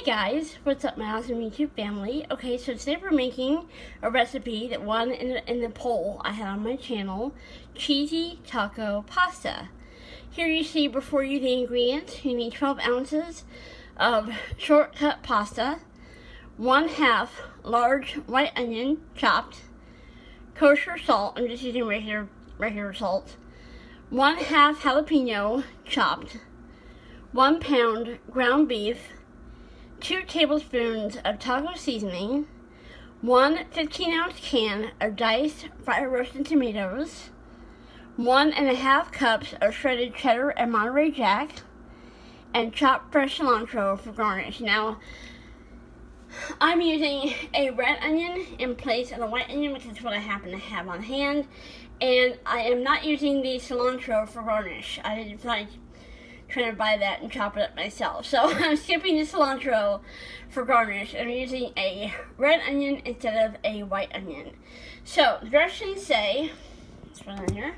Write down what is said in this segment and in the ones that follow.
Hey guys, what's up my awesome YouTube family? Okay, so today we're making a recipe that won in the poll I had on my channel, cheesy taco pasta. Here you see before you the ingredients. You need 12 ounces of shortcut pasta, 1/2 large white onion chopped, kosher salt, I'm just using regular salt, 1/2 jalapeno chopped, 1 pound ground beef, 2 tablespoons of taco seasoning, 1 15-ounce can of diced fried roasted tomatoes, 1½ cups of shredded cheddar and Monterey Jack, and chopped fresh cilantro for garnish. Now, I'm using a red onion in place of a white onion, which is what I happen to have on hand, and I am not using the cilantro for garnish. I didn't feel like trying to buy that and chop it up myself. So I'm skipping the cilantro for garnish. I'm using a red onion instead of a white onion. So the directions say, let's put it in here.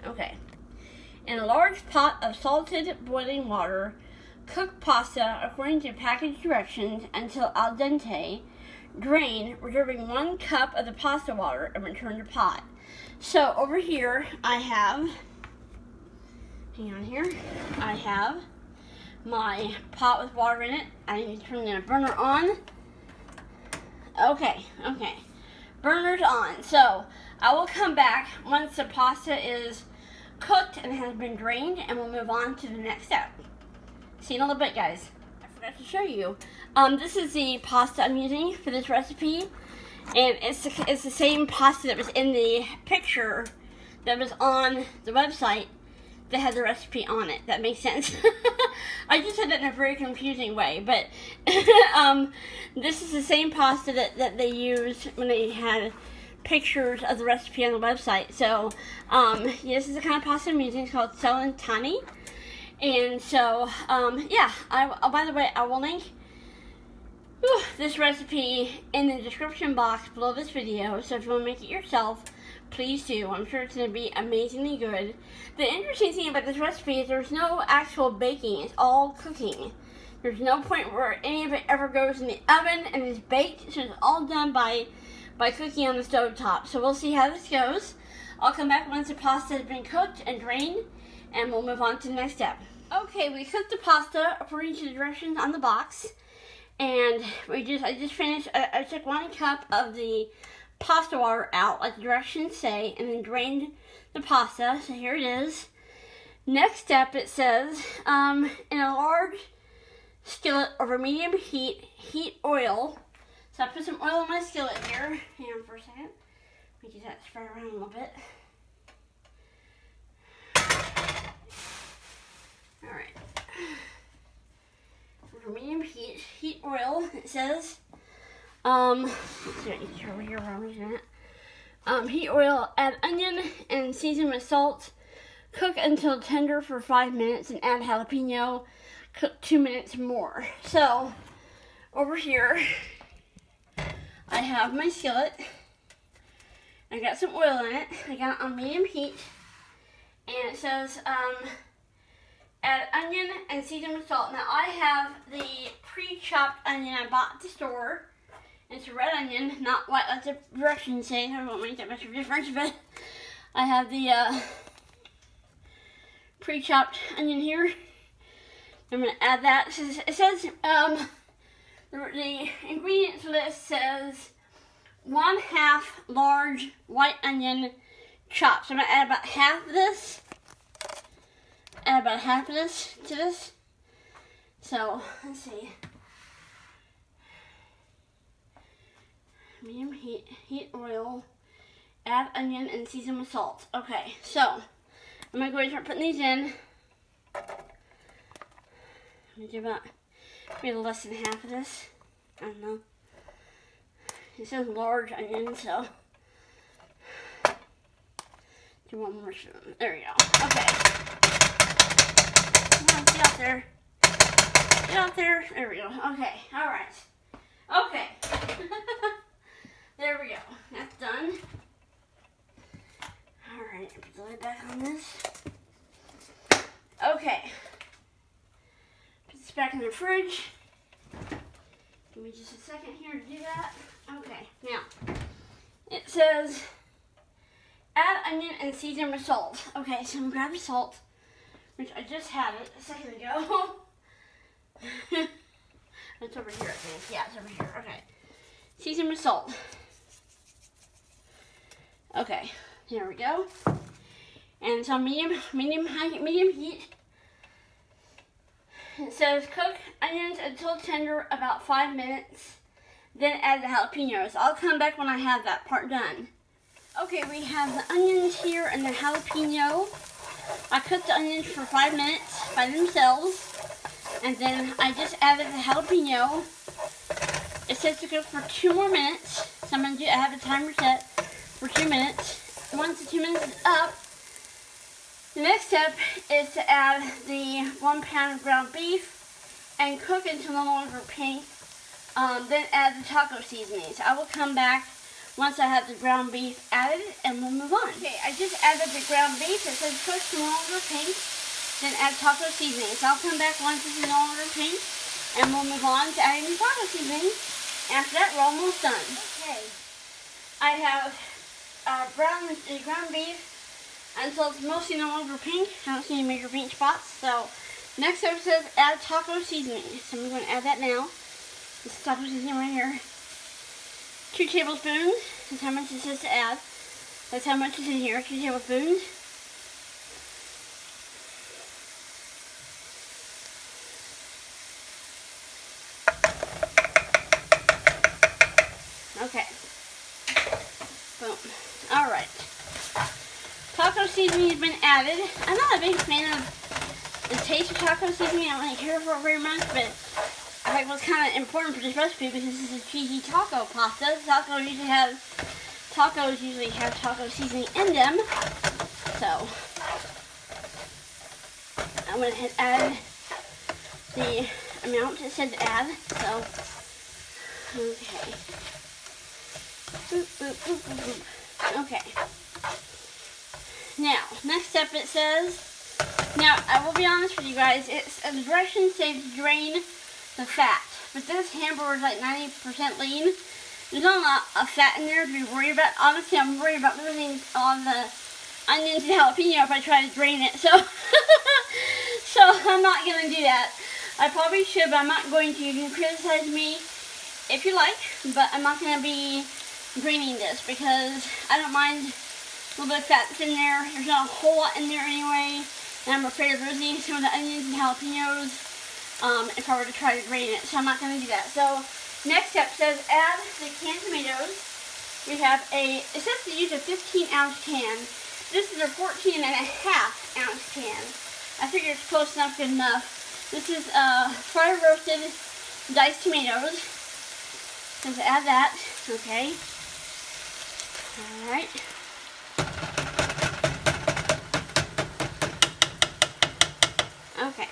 Okay. In a large pot of salted boiling water, cook pasta according to package directions until al dente. Drain, reserving 1 cup of the pasta water and return to pot. So over here I have, hang on here, I have my pot with water in it. I need to turn the burner on. Okay. Burner's on. So I will come back once the pasta is cooked and has been drained, and we'll move on to the next step. See you in a little bit, guys. I forgot to show you. This is the pasta I'm using for this recipe, and it's the same pasta that was in the picture that was on the website that had the recipe on it. That makes sense. I just said that in a very confusing way, but this is the same pasta that they used when they had pictures of the recipe on the website. So this is the kind of pasta I'm using. It's called Celentani. And so, yeah, by the way, I will link this recipe in the description box below this video. So if you want to make it yourself, please do. I'm sure it's going to be amazingly good. The interesting thing about this recipe is there's no actual baking. It's all cooking. There's no point where any of it ever goes in the oven and is baked. So it's all done by cooking on the stove top. So we'll see how this goes. I'll come back once the pasta has been cooked and drained, and we'll move on to the next step. Okay, we cooked the pasta according to the directions on the box, and I just finished. I took 1 cup of the pasta water out, like the directions say, and then drained the pasta. So here it is. Next step, it says, in a large skillet over medium heat, heat oil. So I put some oil in my skillet here. Hang on for a second. Let me get that spread around a little bit. Alright. For medium heat oil, it says. Let's see, I need to over here where I'm using it. Heat oil, add onion and season with salt. Cook until tender for 5 minutes and add jalapeno. Cook 2 minutes more. So, over here, I have my skillet. I got some oil in it. I got it on medium heat. And it says, add onion and season with salt. Now, I have the pre-chopped onion I bought at the store. It's a red onion, not white like the directions say. I won't make that much of a difference, but I have the pre-chopped onion here. I'm going to add that. It says, the ingredients list says 1/2 large white onion chopped. So I'm going to add about half of this. Add about half of this to this. So, let's see. Medium heat oil, add onion and season with salt. Okay, so I'm going to go ahead and start putting these in. I'm going to do about maybe less than half of this. I don't know. It says large onion, so do one more spoon. There we go. Okay. Come on, get out there. Get out there. There we go. Okay, alright. Okay. There we go. That's done. Alright, put the lid back on this. Okay. back in the fridge. Give me just a second here to do that. Okay, now, it says, add onion and season with salt. Okay, so I'm gonna grab the salt, which I just had it a second ago. It's over here, I think. Yeah, it's over here. Okay. Season with salt. Okay, there we go. And it's on medium heat. It says cook onions until tender, about 5 minutes. Then add the jalapenos. I'll come back when I have that part done. Okay, we have the onions here and the jalapeno. I cooked the onions for 5 minutes by themselves. And then I just added the jalapeno. It says to cook for 2 more minutes. So I'm going to I have a timer set for 2 minutes. Once the 2 minutes is up, the next step is to add the 1 pound of ground beef and cook until no longer pink. Then add the taco seasonings. I will come back once I have the ground beef added and we'll move on. Okay, I just added the ground beef. It says cook to no longer pink. Then add taco seasonings. I'll come back once this is no longer pink and we'll move on to adding the taco seasoning. After that, we're almost done. Okay, I have ground beef until it's mostly no longer pink. I don't see any major pink spots. So next step says add taco seasoning. So I'm going to add that now. This is taco seasoning right here. 2 tablespoons. That's how much it says to add. That's how much is in here. 2 tablespoons. Okay. Boom. Alright. Taco seasoning has been added. I'm not a big fan of the taste of taco seasoning. I don't really care for it very much, but I think it was kind of important for this recipe because this is a cheesy taco pasta. Tacos usually have taco seasoning in them. So, I'm going to add the amount it said to add. So, okay. Boop, boop, boop, boop, boop. Okay. Now, next step it says, now I will be honest with you guys, the directions say to drain the fat, but this hamburger is like 90% lean. There's not a lot of fat in there to be worried about. Honestly, I'm worried about losing all the onions and jalapeno if I try to drain it, so so I'm not going to do that. I probably should, but I'm not going to. You can criticize me if you like, but I'm not going to be draining this because I don't mind a little bit of fat that's in there. There's not a whole lot in there anyway, and I'm afraid of losing some of the onions and jalapenos if I were to try to drain it, so I'm not going to do that. So next step says add the canned tomatoes. We have it says to use a 15-ounce can. This is a 14.5-ounce can. I figure it's close enough, good enough. This is fry roasted diced tomatoes. So to add that, okay. Alright. Okay.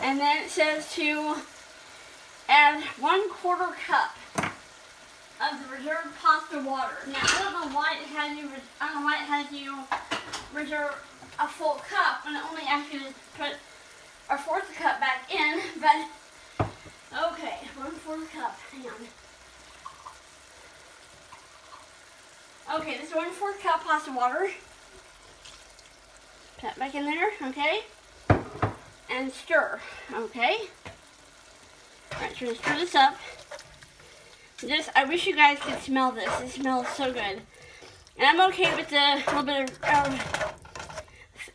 And then it says to add 1/4 cup of the reserved pasta water. Now I don't know why it has you reserve a full cup when it only asks you to put a 1/4 cup back in, but okay, 1/4 cup. Hang on. Okay, this is 1/4 cup pasta water. Put that back in there, okay? And stir, okay? Alright, so we're gonna stir this up. I wish you guys could smell this. It smells so good. And I'm okay with the little bit of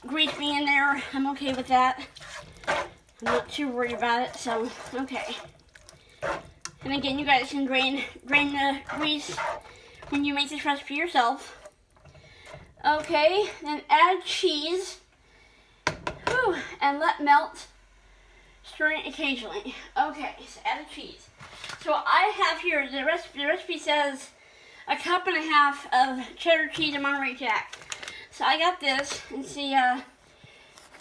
grease being in there. I'm okay with that. I'm not too worried about it, so, okay. And again, you guys can drain the grease when you make this recipe yourself. Okay, then add cheese. Whew, and let melt, stirring occasionally. Okay, so add the cheese. So I have here, the recipe says 1.5 cups of cheddar cheese and Monterey Jack. So I got this, and see a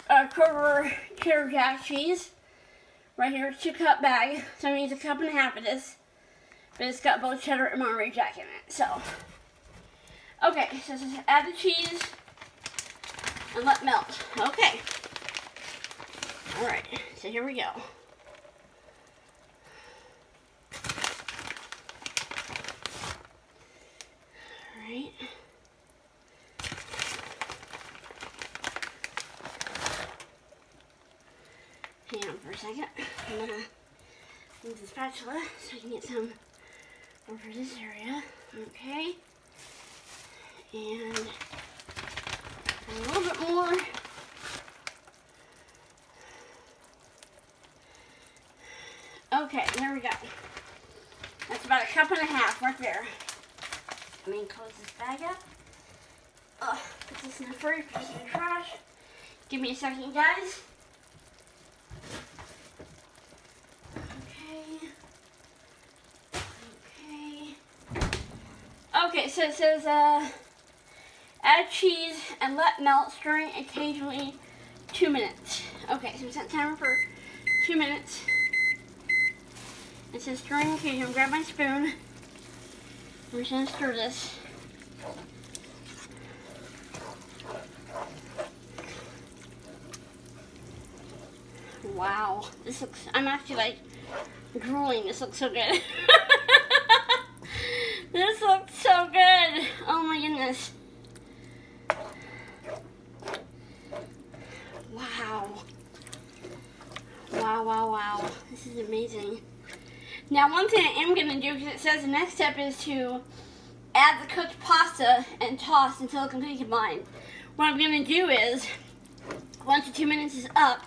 Kroger cheddar Jack cheese. Right here, 2-cup bag. So it needs 1.5 cups of this. But it's got both cheddar and Monterey Jack in it, so. Okay, so add the cheese and let melt. Okay. Alright, so here we go. Alright. Hang on for a second. I'm gonna use the spatula so I can get some over this area. Okay. And a little bit more. Okay, there we go. That's about a cup and a half right there. Let me close this bag up. Put this in the fridge, put this in the trash. Give me a second, guys. Okay, so it says add cheese and let melt, stirring occasionally 2 minutes. Okay, so we set timer for 2 minutes. It says stirring occasionally. Grab my spoon. We're just gonna stir this. Wow, this looks, I'm actually like drooling. This looks so good. This looks so good. Oh my goodness. Wow. Wow, wow, wow. This is amazing. Now one thing I am going to do, because it says the next step is to add the cooked pasta and toss until it's completely combined. What I'm going to do is, once the 2 minutes is up,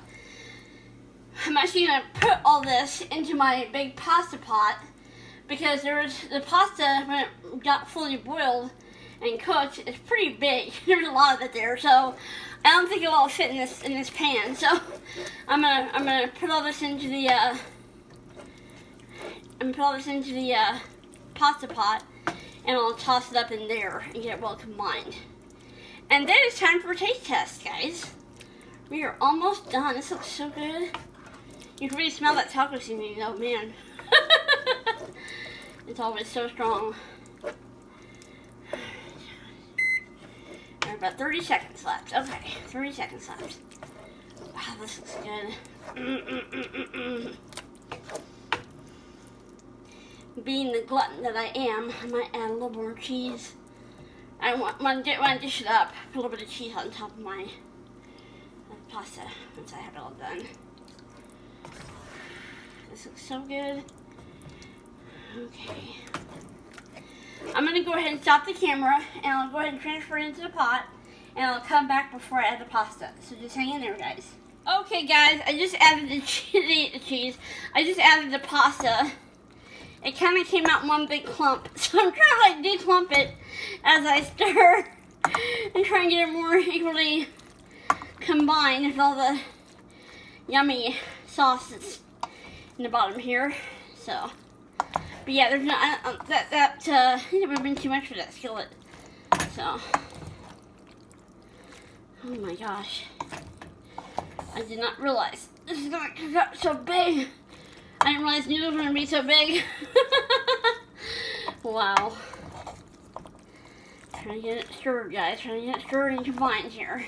I'm actually going to put all this into my big pasta pot, because the pasta, when it got fully boiled and cooked, it's pretty big. There's a lot of it there, so I don't think it'll all fit in this pan. So I'm gonna put all this into the pasta pot, and I'll toss it up in there and get it well combined. And then it's time for a taste test, guys. We are almost done. This looks so good. You can really smell that taco seasoning, though, man. It's always so strong. There are about 30 seconds left. Okay, 30 seconds left. Wow, this looks good. Being the glutton that I am, I might add a little more cheese. I want to dish it up, put a little bit of cheese on top of my pasta once I have it all done. This looks so good. Okay. I'm going to go ahead and stop the camera, and I'll go ahead and transfer it into the pot, and I'll come back before I add the pasta. So just hang in there, guys. Okay, guys, I just added the cheese. I just added the pasta. It kind of came out in one big clump, so I'm trying to like declump it as I stir and try and get it more equally combined with all the yummy sauce that's in the bottom here. So. But yeah, there's not I think it would have been too much for that skillet. So, oh my gosh, I did not realize this is gonna cook up so big. I didn't realize noodles were gonna be so big. Wow. Trying to get it stirred, guys. Trying to get it stirred and combined here.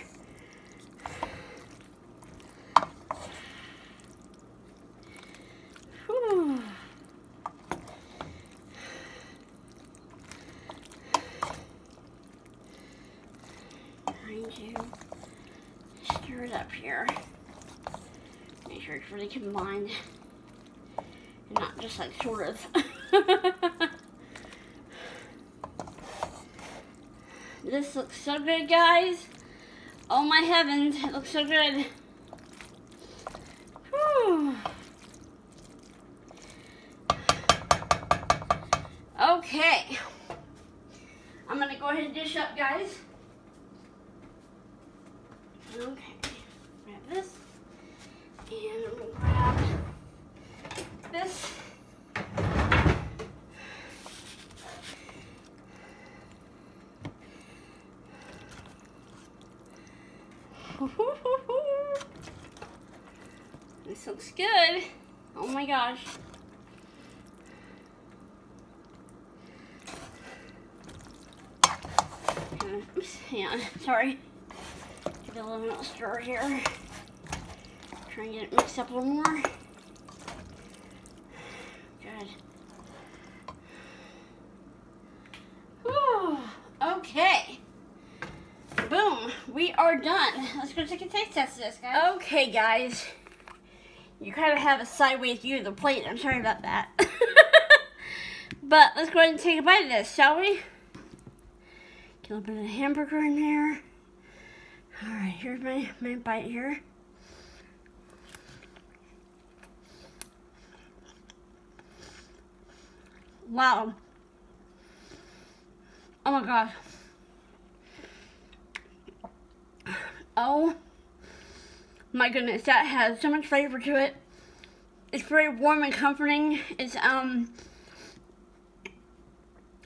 Whew. To stir it up here. Make sure it's really combined and not just like sort of. This looks so good, guys. Oh my heavens, it looks so good. Whew. Okay. I'm gonna go ahead and dish up, guys. Okay, grab this, and I'm going to grab this. This looks good. Oh my gosh. Oops, hang on, sorry. Give it a little stir here. Try and get it mixed up a little more. Good. Whew. Okay. Boom. We are done. Let's go take a taste test of this, guys. Okay, guys. You kind of have a sideways view of the plate. I'm sorry about that. But let's go ahead and take a bite of this, shall we? Get a little bit of hamburger in there. Alright, here's my bite here. Wow. Oh my gosh. Oh my goodness, that has so much flavor to it. It's very warm and comforting. It's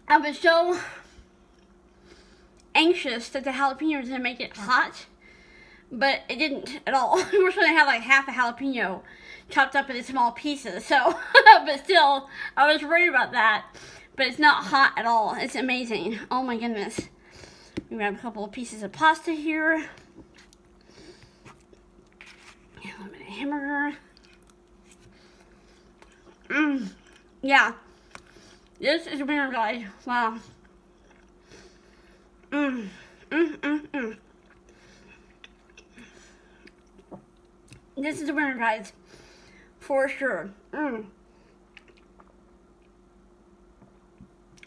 I was so anxious that the jalapeno was gonna make it hot, but it didn't at all. We were supposed to have like half a jalapeno chopped up into small pieces, so but still I was worried about that. But it's not hot at all. It's amazing. Oh my goodness. We grab a couple of pieces of pasta here. A little bit of hamburger. Yeah. This is a winner, guys. Wow. This is a winner, guys. For sure.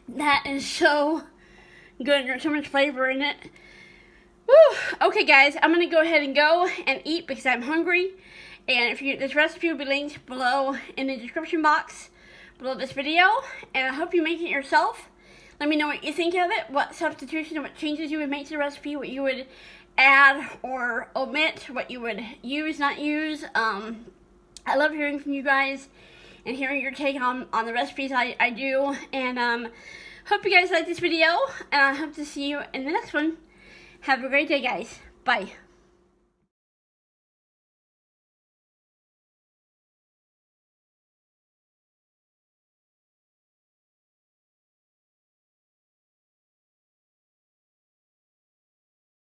That is so good. There's so much flavor in it. Woo. Okay, guys, I'm going to go ahead and go and eat because I'm hungry. And this recipe will be linked below in the description box below this video. And I hope you make it yourself. Let me know what you think of it, what substitution, what changes you would make to the recipe, what you would add or omit, what you would use, not use. I love hearing from you guys and hearing your take on the recipes I do. And hope you guys like this video, and I hope to see you in the next one. Have a great day, guys. Bye.